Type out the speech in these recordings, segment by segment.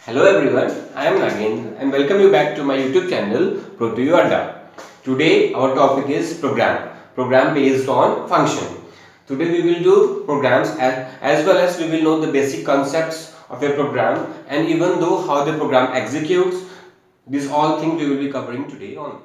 Hello everyone, I am Nagin and welcome you back to my YouTube channel ProToYou Adda. Today our topic is program based on function. Today we will do programs as well as we will know the basic concepts of a program and even though how the program executes. These all things we will be covering today only.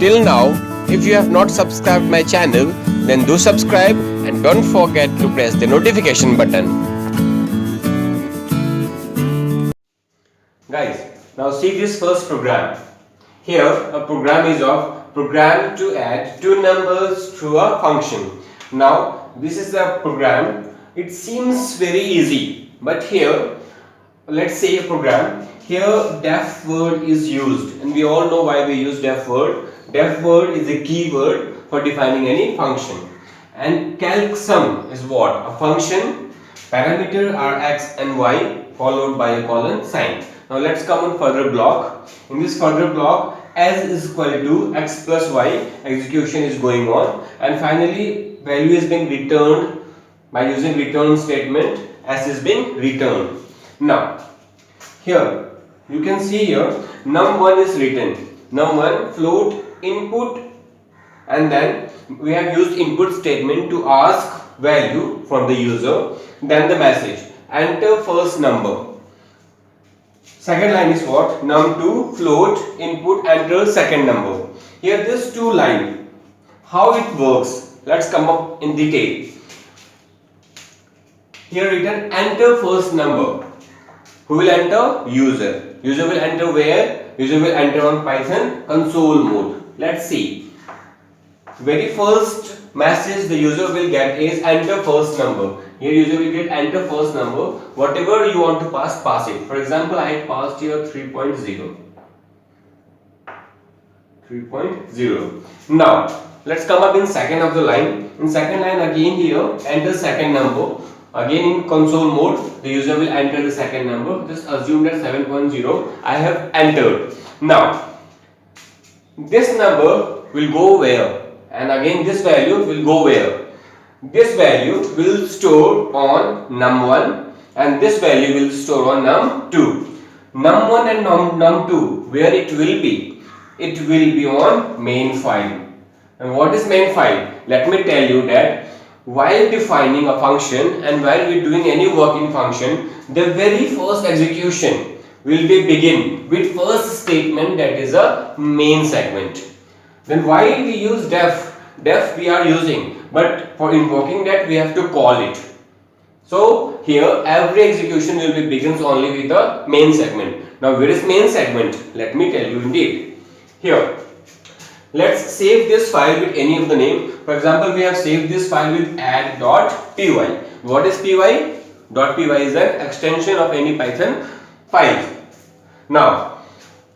Till now, if you have not subscribed my channel, then do subscribe and don't forget to press the notification button. Guys, now see this first program. Here a program is of program to add two numbers to a function. Now this is the program. It seems very easy, but here let's say a program. Here def word is used and we all know why we use def word. Def word is a keyword for defining any function. And calc sum is what? A function. Parameter are x and y followed by a colon sign. Now let's come on further block. In this further block, as is equal to x plus y, execution is going on, and finally value is being returned by using return statement. S is being returned. Now here you can see here num1 is written. Num1 float input, and then we have used input statement to ask value from the user. Then the message enter first number. Second line is what? Num2 float input enter second number. Here this two line, how it works, let's come up in detail. Here written enter first number. Who will enter? User. User will enter where? User will enter on Python console mode. Let's see. Very first message the user will get is enter first number. Here user will get enter first number. Whatever you want to pass it. For example, I passed here 3.0. 3.0. Now let's come up in second of the line. In second line again here enter second number. Again in console mode the user will enter the second number. Just assume that 7.0 I have entered. Now this number will go where? And again this value will go where? This value will store on num1 and this value will store on num2. Num1 and num2, where it will be? It will be on main file. And what is main file? Let me tell you that while defining a function and while we doing any work in function, the very first execution will be begin with first statement, that is a main segment. Then why we use def we are using, but for invoking that we have to call it. So here every execution will be begins only with the main segment. Now where is main segment? Let me tell you indeed. Here let's save this file with any of the name. For example, we have saved this file with add.py. What is py? .py is an extension of any Python file. Now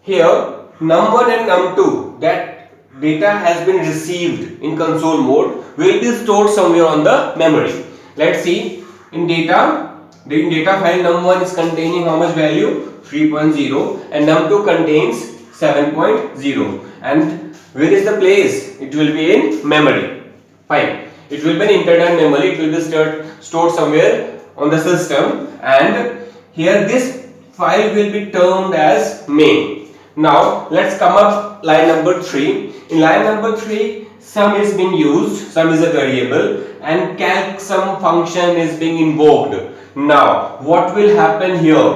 here num1 and num2, that data has been received in console mode, will be stored somewhere on the memory. Let's see. In data file num1 is containing how much value? 3.0 and num2 contains 7.0. And where is the place? It will be in memory. Fine. It will be in internal memory. It will be stored somewhere on the system, and here this file will be termed as main. Now let's come up line number 3. In line number 3, sum is being used. Sum is a variable, and calc sum function is being invoked. Now what will happen here?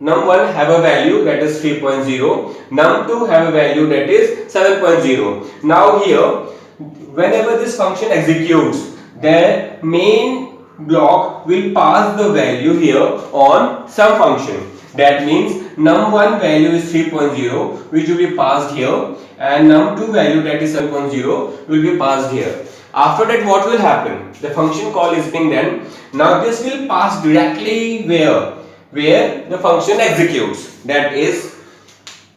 Num1 have a value that is 3.0, num2 have a value that is 7.0. Now here whenever this function executes, the main block will pass the value here on sum function. That means num1 value is 3.0 which will be passed here, and num2 value that is 7.0 will be passed here. After that what will happen? The function call is being done. Now this will pass directly where the function executes, that is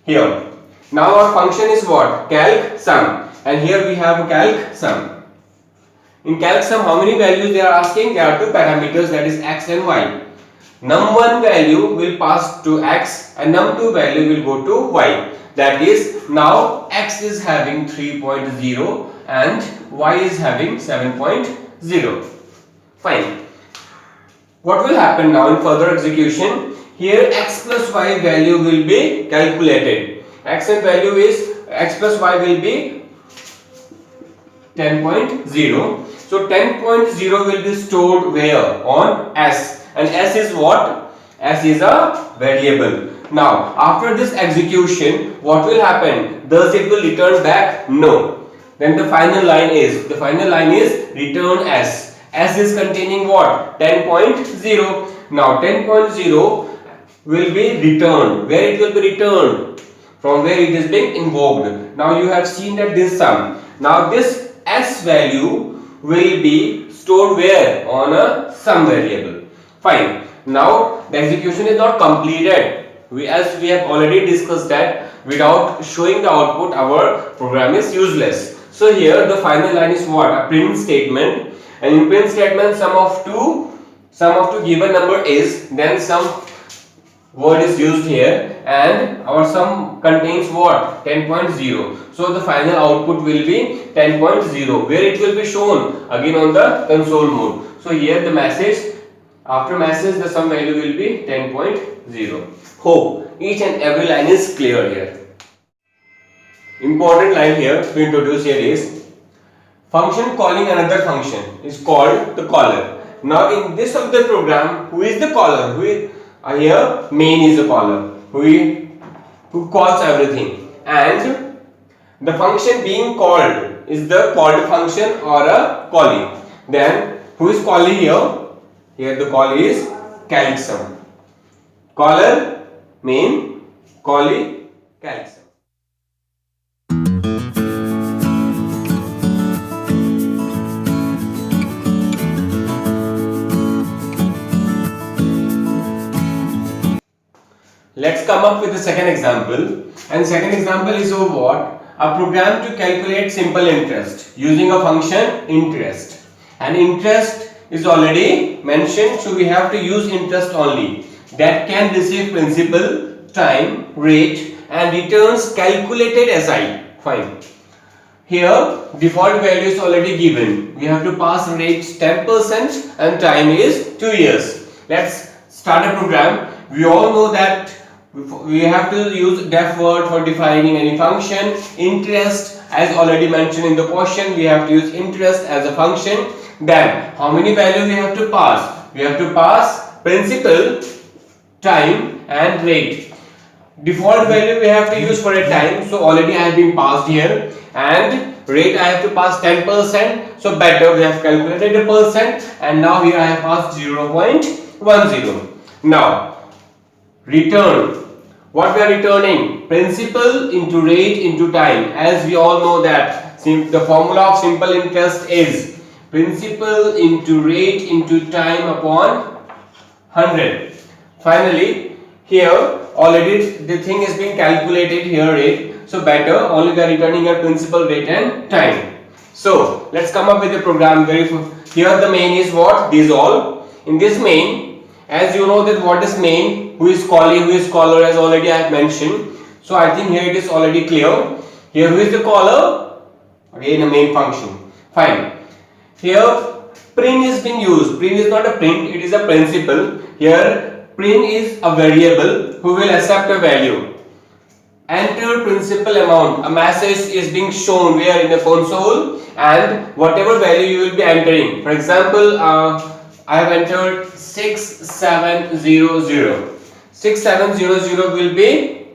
here. Now our function is what? Calc sum, and here we have calc sum. In calc sum how many values they are asking? There are two parameters, that is x and y. num1 value will pass to x and num2 value will go to y. That is, now x is having 3.0 and y is having 7.0. Fine. What will happen now in further execution? Here x plus y value will be calculated. X plus y will be 10.0. So 10.0 will be stored where? On S. And S is what? S is a variable. Now after this execution, what will happen? Does it will return back? No. Then the final line is return S. S is containing what? 10.0. Now 10.0 will be returned. Where it will be returned? From where it is being invoked. Now you have seen that this sum. Now this S value will be stored where? On a sum variable. Fine. Now the execution is not completed. As we have already discussed that without showing the output our program is useless. So here the final line is what? A print statement. And in print statement sum of two given number is, then some word is used here and our sum contains what? 10.0. So the final output will be 10.0, where it will be shown again on the console mode. So here the message, after message the sum value will be 10.0. Hope each and every line is clear here. Important line here to introduce here is function calling another function is called the caller. Now in this of the program, who is the caller? Here main is the caller who calls everything, and the function being called is the called function or a callee. Then who is callee here? Here the callee is calixsum. Caller, main, callee, calixsum. Let's come up with the second example. And second example is of what? A program to calculate simple interest using a function interest. And interest is already mentioned, so we have to use interest only. That can receive principal, time, rate and returns calculated SI. Fine. Here default value is already given. We have to pass rate 10% and time is 2 years. Let's start a program. We all know that we have to use def word for defining any function. Interest, as already mentioned in the question, we have to use interest as a function. Then how many values we have to pass? We have to pass principal, time and rate. Default value we have to use for a time, so already I have been passed here, and rate I have to pass 10%, so better we have calculated the percent, and now here I have passed 0.10. Now return. What we are returning? Principal into rate into time. As we all know that the formula of simple interest is principal into rate into time upon 100. Finally, here already the thing is being calculated here rate. So better only we are returning your principal, rate and time. So let's come up with a program. Here the main is what? These all. In this main, as you know that what is main, who is callee, who is caller, as already I have mentioned. So I think here it is already clear. Here who is the caller? Again a main function. Fine. Here print is being used. Print is not a print, it is a principal. Here print is a variable who will accept a value. Enter principal amount. A message is being shown where in the console, and whatever value you will be entering. For example, I have entered 6700. 6700 will be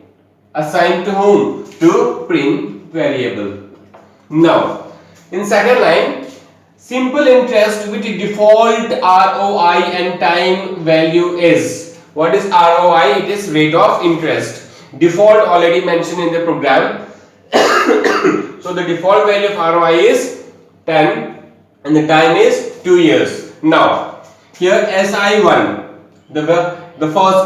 assigned to whom? To print variable. Now, in second line, simple interest with default ROI and time value is. What is ROI? It is rate of interest. Default already mentioned in the program. So the default value of ROI is 10 and the time is 2 years. Now, here SI1, the first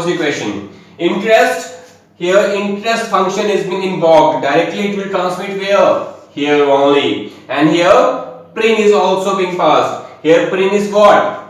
equation, interest. Here interest function is being invoked. Directly it will transmit where? Here only. And here print is also being passed. Here print is what?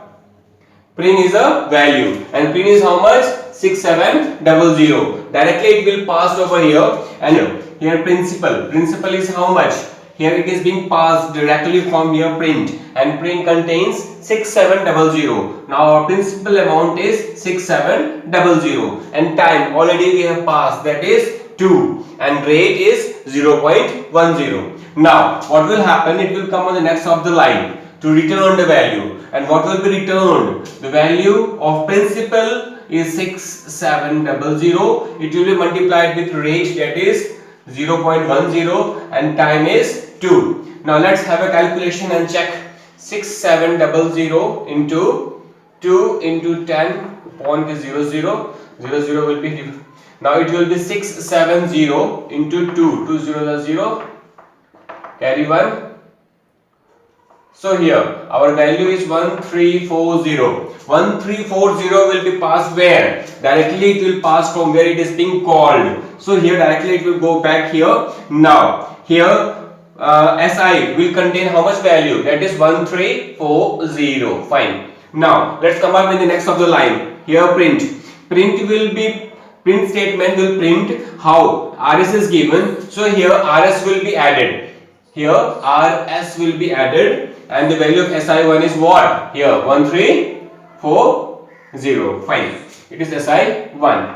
Pring is a value, and pring is how much? 6700. Directly it will pass over here, and here principal is how much? Here it is being passed directly from here print, and print contains 6700. Now our principal amount is 6700, and time already we have passed, that is 2, and rate is 0.10. Now what will happen? It will come on the next of the line to return the value, and what will be returned? The value of principal is 6700. It will be multiplied with rate, that is 0.10, and time is 2. Now let's have a calculation and check. 6700 into 2 into 10 upon 00 will be, now it will be 670 into 2, 2 0 0, carry 1. So here our value is 1340. 1340 will be passed where? Directly it will pass from where it is being called. So here directly it will go back here. Now here SI will contain how much value? That is 1340. Fine. Now let's come up with the next of the line. Here print statement will print how RS is given. So here RS will be added. Here RS will be added, and the value of SI1 is what? Here 1340. Fine. It is SI1.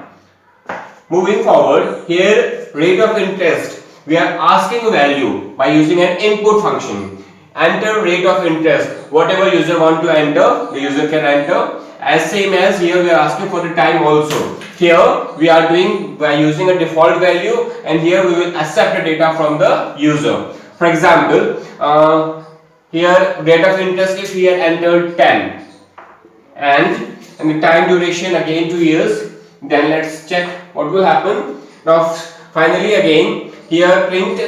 Moving forward, here rate of interest. We are asking a value by using an input function. Enter rate of interest. Whatever user want to enter, the user can enter. As same as here we are asking for the time also. Here we are doing by using a default value, and here we will accept the data from the user. For example, here rate of interest, if he had entered 10 and the time duration again 2 years, then let's check what will happen. Now finally again here print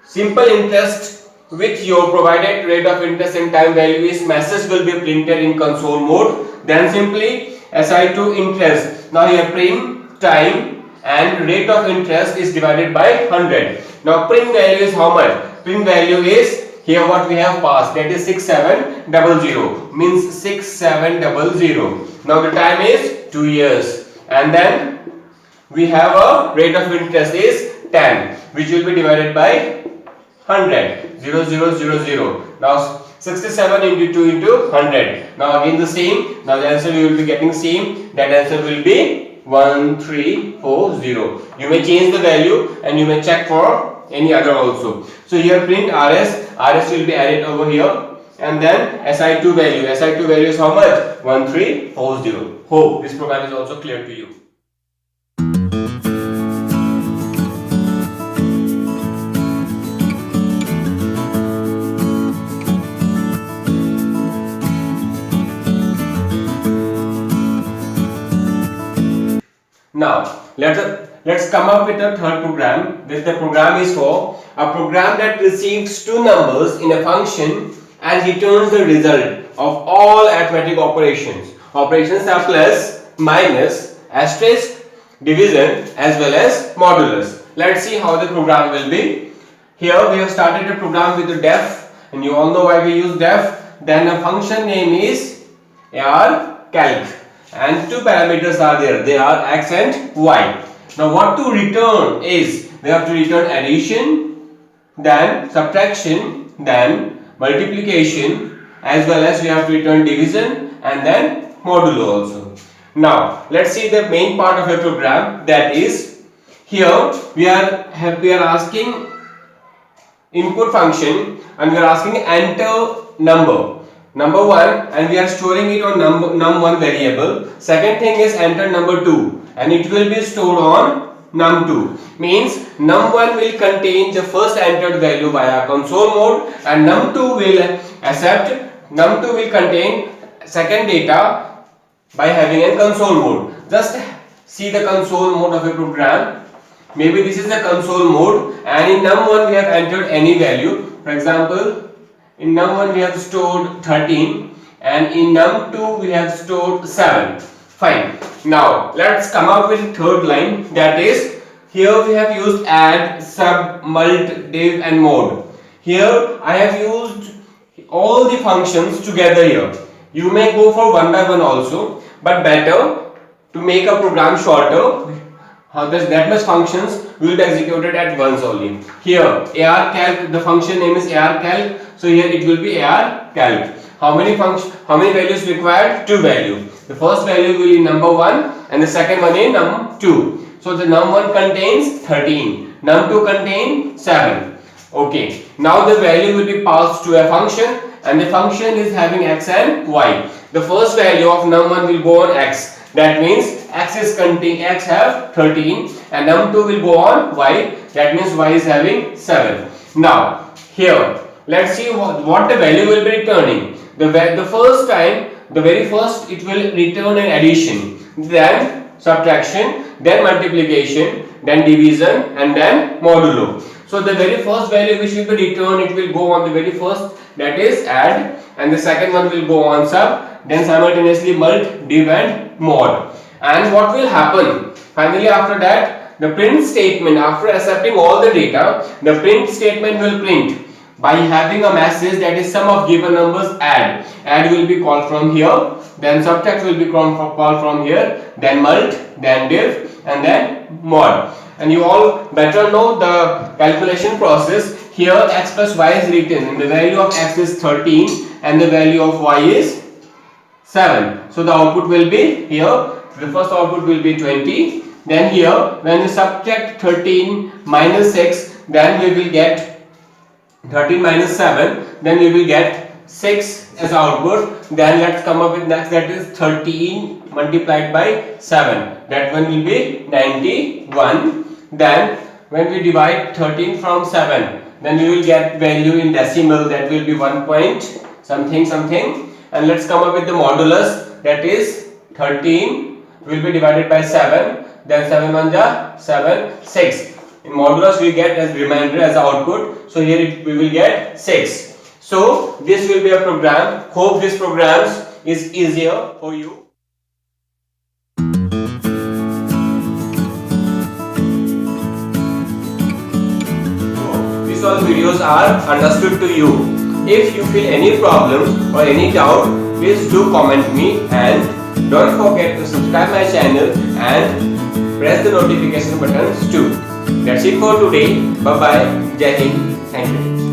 simple interest with your provided rate of interest and time value is message will be printed in console mode. Then simply SI2 interest. Now here print time and rate of interest is divided by 100. Now print value is how much? Print value is here what we have passed, that is 6700, means 6700. Now the time is 2 years, and then we have a rate of interest is 10, which will be divided by 100, 0000. Now 67 into 2 into 100. Now again the same. Now the answer you will be getting same. That answer will be 1340. You may change the value and you may check for any other also. So here print RS will be added over here, and then SI2 value is how much? 1340. Hope this program is also clear to you. Now let's come up with a third program. This the program is for a program that receives two numbers in a function and returns the result of all arithmetic operations. Operations are plus, minus, asterisk, division as well as modulus. Let's see how the program will be. Here we have started a program with the def, and you all know why we use def. Then a function name is arcalc, and two parameters are there. They are x and y. Now what to return is, we have to return addition, then subtraction, then multiplication, as well as we have to return division and then modulo also. Now let's see the main part of the program, that is here we are asking input function, and we are asking enter number 1, and we are storing it on num1 variable. Second thing is enter number 2, and it will be stored on num2. Means num1 will contain the first entered value via console mode, and num2 will contain second data by having a console mode. Just see the console mode of a program. Maybe this is the console mode, and in num1 we have entered any value. For example, in num1 we have stored 13, and in num2 we have stored 7. Fine. Now let's come up with the third line, that is here we have used add, sub, mult, div and mod. Here I have used all the functions together here. You may go for one by one also, but better to make a program shorter. That much functions will be executed at once only. Here ARCalc, the function name is ARCalc, so here it will be ARCalc. How many values required? 2 values. The first value will be number 1 and the second one is num 2. So the num 1 contains 13, num 2 contains 7. Okay, now the value will be passed to a function, and the function is having x and y. The first value of num 1 will go on x. That means x have 13 and num 2 will go on y. That means y is having 7. Now here let's see what the value will be returning. The very first it will return an addition, then subtraction, then multiplication, then division, and then modulo. So the very first value which will be returned, it will go on the very first, that is add, and the second one will go on sub, then simultaneously mult, div, and mod. And what will happen finally after that? The print statement, after accepting all the data, the print statement will print by having a message, that is sum of given numbers add. Add will be called from here, then subtract will be called from here, then mult, then div, and then mod. And you all better know the calculation process. Here x plus y is written, and the value of x is 13 and the value of y is 7. So the output will be here, the first output will be 20. Then here when you subtract 13 minus 6, then we will get 13 minus 7, then we will get 6 as output. Then let's come up with next, that is 13 multiplied by 7, that one will be 91. Then when we divide 13 from 7, then we will get value in decimal, that will be 1 point something something. And let's come up with the modulus, that is 13 will be divided by 7, then 7 1 ja 7, 6. In modulus we get as remainder as output, so here we will get 6. So this will be a program. Hope this program is easier for you. These all videos are understood to you. If you feel any problem or any doubt, please do comment me, and don't forget to subscribe my channel and press the notification buttons too. That's it for today. Bye bye. Jai Hind. Thank you.